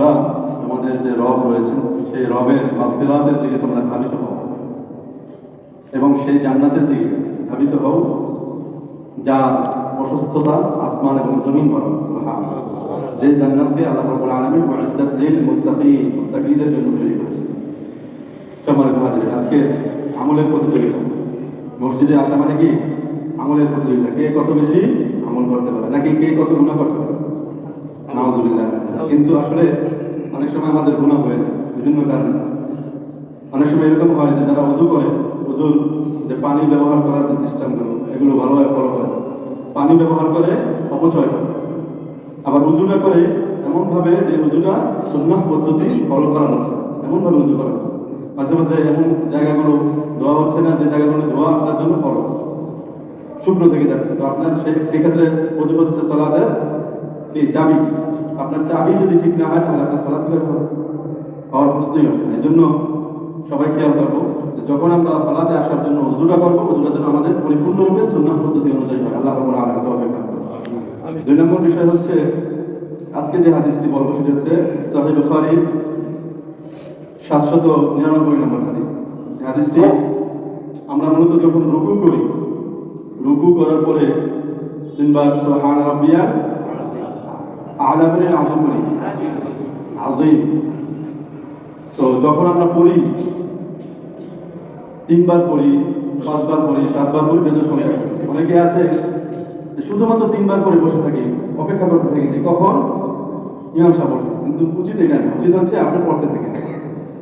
তোমরা তোমাদের যে রব রয়েছেন সেই রবের মাগফিরাতের দিকে তোমরা ধাবিত হও এবং সেই জান্নাতের দিকে ধাবিত হও যার প্রশস্ততা আসমান এবং জমিন বড়। সুবহানাল্লাহ। যে জান্নাতকে আল্লাহ রাব্বুল আলামিন মুআদ্দাত লিল মুত্তাকিদের জন্য তৈরি করেছেন। সম্মানিত হাজির, আজকে আমলের প্রতিযোগিতা। মসজিদে আসা মানে কি আমলের প্রতিযোগিতা, কে কত বেশি আমল করতে পারে, নাকি কে কত গুনাহ করতে পারে। নাউযুবিল্লাহ। কিন্তু আসলে অনেক সময় আমাদের গুনাহ হয়ে যায় বিভিন্ন কারণে। অনেক সময় এরকম হয় যে যারা ওযু করে, ওযুর যে পানি ব্যবহার করার যে সিস্টেমগুলো এগুলো ভালোভাবে ফলো করে, পানি ব্যবহার করে অপচয় করে, আবার ওযুটা করে এমনভাবে যে ওযুটা সুন্নাহ পদ্ধতি ফলো করা হচ্ছে, এমনভাবে ওযু করা হচ্ছে। মাঝে মধ্যে এমন জায়গাগুলো ধোয়া হচ্ছে না যে জায়গাগুলো ধোয়া আপনার জন্য ফরজ, শুকনো থেকে যাচ্ছে। তো আপনার সেই ক্ষেত্রে ওযু হচ্ছে সালাতের এই চাবি। আপনার চাবি যদি ঠিক না হয় তাহলে আপনার সালাত কিভাবে হবে, হওয়ার প্রশ্নই হবে না। এই জন্য সবাই খেয়াল করবো যে যখন আমরা সালাতে আসার জন্য ওযুটা করবো, ওযুটা যেন আমাদের পরিপূর্ণরূপে সুন্নাহ পদ্ধতি অনুযায়ী হয়। আল্লাহ রাব্বুল আলামিন তৌফিক দান করুন। দুই নম্বর বিষয় হচ্ছে আজকে যে হাদিসটি বলবো সেটা হচ্ছে সহিহ বুখারীর 799 নম্বর হাদিস। এই হাদিসটি আমরা মূলত যখন রুকু করি, রুকু করার পরে তিনবার সুবহান রাব্বিয়াল আ'লা বলে আযম করি, আযীম। তো যখন আমরা পড়ি, তিনবার পড়ি, পাঁচবার পড়ি, সাতবার পড়ি, বেজোর সংখ্যা। অনেকে আছে শুধুমাত্র তিনবার পরে বসে থাকি, অপেক্ষা করতে থাকি যে কখন ইমাম সাহেব পড়বে। কিন্তু উচিত এটা না, উচিত হচ্ছে আপনি পড়তে থাকেন।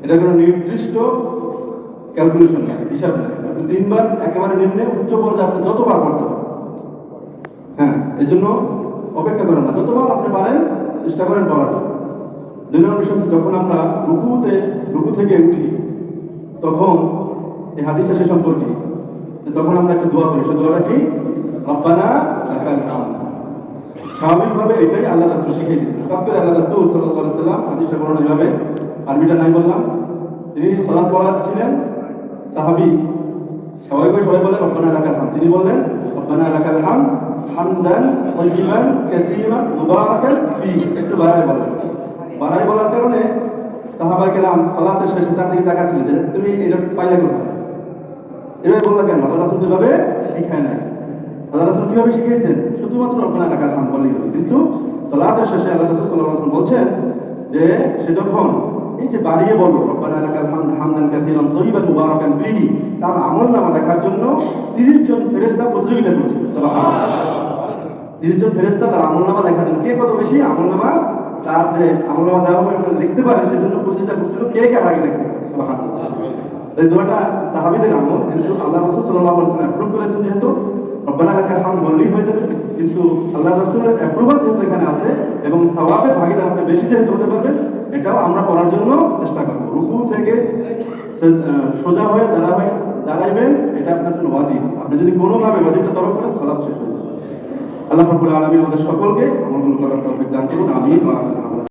এটা কোনো নির্দিষ্ট ক্যালকুলেশন নাই, হিসাব নেই। আপনি তিনবার একেবারে নিম্নে উচ্চ পর্যায়ে আপনি যতবার পড়তে পারেন। হ্যাঁ, এই জন্য অপেক্ষা করেন না, যতবার আপনি পারেন চেষ্টা করেন পড়ার জন্য। দুই নম্বর বিষয় হচ্ছে যখন আমরা রুকু থেকে উঠি তখন এই হাদিসটা সে সম্পর্কে তখন আমরা একটা দোয়া করি। সে দোয়াটা কি? রব্বানা লাকাল হামদ। স্বাভাবিকভাবে এটাই আল্লাহ রাসূল শিখিয়ে দিয়েছেন। হঠাৎ করে আল্লাহ রাসূল সাল্লাল্লাহু আলাইহি ওয়াসাল্লাম হাদিসটা বর্ণনা এইভাবে, আরবিটা নাই বললাম, তিনি সালাত পড়াচ্ছিলেন, সাহাবী স্বাভাবিকভাবে সবাই বলে রব্বানা লাকাল হামদ, তিনি বললেন রব্বানা লাকাল হামদ হামদান তাইয়িবান কাসীরান মুবারাকান ফীহি। একটু বাড়াই বলার কারণে সাহাবায়ে কেরাম সালাতের শেষে তার দিকে তাকাচ্ছিলেন যে তুমি এটা পাইলে কোথায়, এভাবে বললা কেন? আল্লাহ রাসূল এভাবে শিখায় নাই। আল্লাহ রাসূল কিভাবে শিখিয়েছেন? শুধুমাত্র রব্বানা লাকাল হামদ বললেই হবে। কিন্তু সালাতের শেষে আল্লাহ রাসূল সাল্লাল্লাহু আলাইহি ওয়াসাল্লাম বলছেন যে সে যখন এই যে বাড়িয়ে বলল রব্বানা লাকাল হামদ হামদান কাসীরান তাইয়িবান মুবারাকান ফীহি, তার আমলনামা লেখার জন্য 30 জন ফেরেশতা প্রতিযোগিতা করছে। সুবহানাল্লাহ। 30 জন ফেরেশতা তার আমলনামা লেখার জন্য কে কত বেশি আমলনামা, তার যে আমলনামা দেওয়া হবে লিখতে পারে সেজন্য প্রতিযোগিতা করছিল কে কার আগে লিখতে পারে। সুবহানাল্লাহ। এই দোয়াটা সাহাবীদের আমল, কিন্তু আল্লাহ রাসূল সাল্লাল্লাহু আলাইহি ওয়াসাল্লাম অ্যাপ্রুভ করেছেন যেহেতু রব্বানা লাকাল হামদ বললেই হয়ে যাবে। কিন্তু আল্লাহ রাসূলের অ্যাপ্রুভাল যেহেতু এখানে আছে এবং সওয়াবের ভাগীদার আপনি বেশি যেহেতু হতে পারবেন, এটাও আমরা পড়ার জন্য চেষ্টা করব। রুকু থেকে সোজা হয়ে দাঁড়াইবেন, এটা আপনার জন্য ওয়াজিব। আপনি যদি কোনোভাবে ওয়াজিবটা তরক করেন সালাত শেষ হয়ে যাবে। আল্লাহ রাব্বুল আলামিন আমাদের সকলকে আমলগুলো করার তৌফিক দান করুন। আমিন।